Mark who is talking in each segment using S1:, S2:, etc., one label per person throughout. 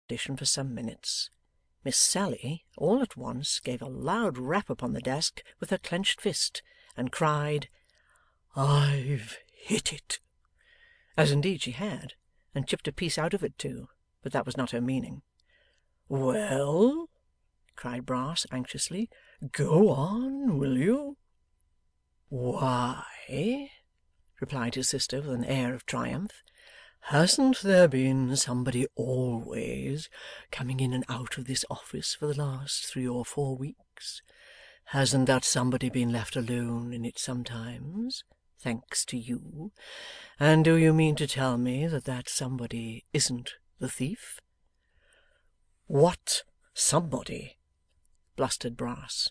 S1: expectation for some minutes. Miss Sally, all at once, gave a loud rap upon the desk with her clenched fist, and cried, "I've hit it!" As indeed she had, and chipped a piece out of it too, but that was not her meaning. "Well?" cried Brass anxiously. "Go on, will you?" "Why," replied his sister with an air of triumph, "hasn't there been somebody always coming in and out of this office for the last 3 or 4 weeks? Hasn't that somebody been left alone in it sometimes, thanks to you? And do you mean to tell me that that somebody isn't the thief?" "What somebody?" blustered Brass.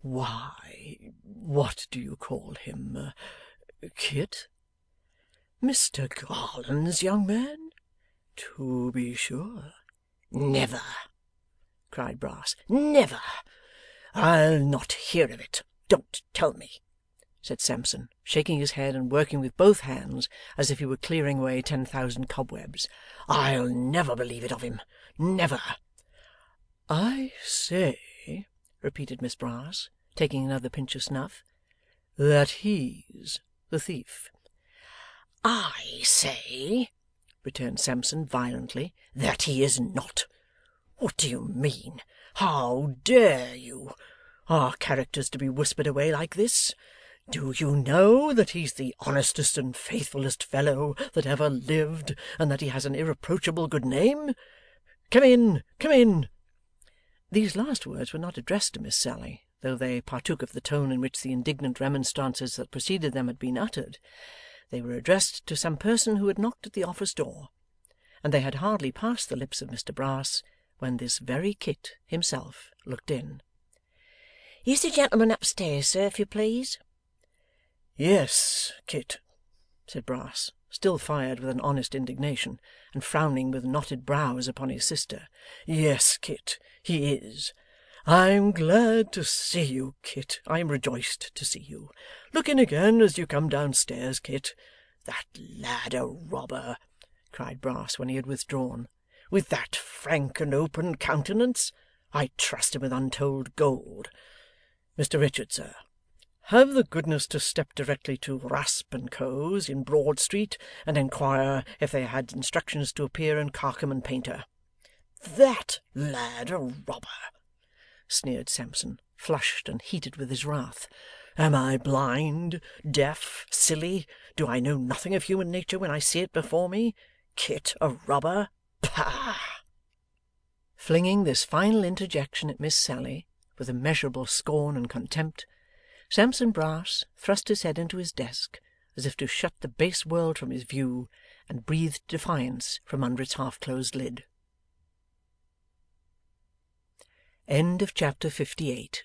S1: "Why, what do you call him? Kit? Mr Garland's young man? To be sure." "Never!" cried Brass. "Never! I'll not hear of it. Don't tell me," said Sampson, shaking his head and working with both hands as if he were clearing away 10,000 cobwebs. "I'll never believe it of him. Never!" "I say," repeated Miss Brass, taking another pinch of snuff, "that he's the thief." "I say," returned Sampson violently, "that he is not. What do you mean? How dare you? Are characters to be whispered away like this? Do you know that he's the honestest and faithfullest fellow that ever lived, and that he has an irreproachable good name? Come in, come in!" These last words were not addressed to Miss Sally, though they partook of the tone in which the indignant remonstrances that preceded them had been uttered. They were addressed to some person who had knocked at the office door, and they had hardly passed the lips of Mr Brass when this very Kit himself looked in. "Is the gentleman upstairs, sir, if you please?" "Yes, Kit," said Brass, still fired with an honest indignation, and frowning with knotted brows upon his sister. "Yes, Kit, he is. I'm glad to see you, Kit. I am rejoiced to see you. Look in again as you come downstairs, Kit. That lad a robber!" cried Brass when he had withdrawn. "With that frank and open countenance! I trust him with untold gold. Mr Richard, sir, have the goodness to step directly to Rasp and Co.'s in Broad Street, and inquire if they had instructions to appear in Carcam and Painter." "That lad a robber!" sneered Sampson, flushed and heated with his wrath. "Am I blind, deaf, silly? Do I know nothing of human nature when I see it before me? Kit a robber! Pah!" Flinging this final interjection at Miss Sally, with immeasurable scorn and contempt, Sampson Brass thrust his head into his desk, as if to shut the base world from his view, and breathed defiance from under its half-closed lid. Chapter 58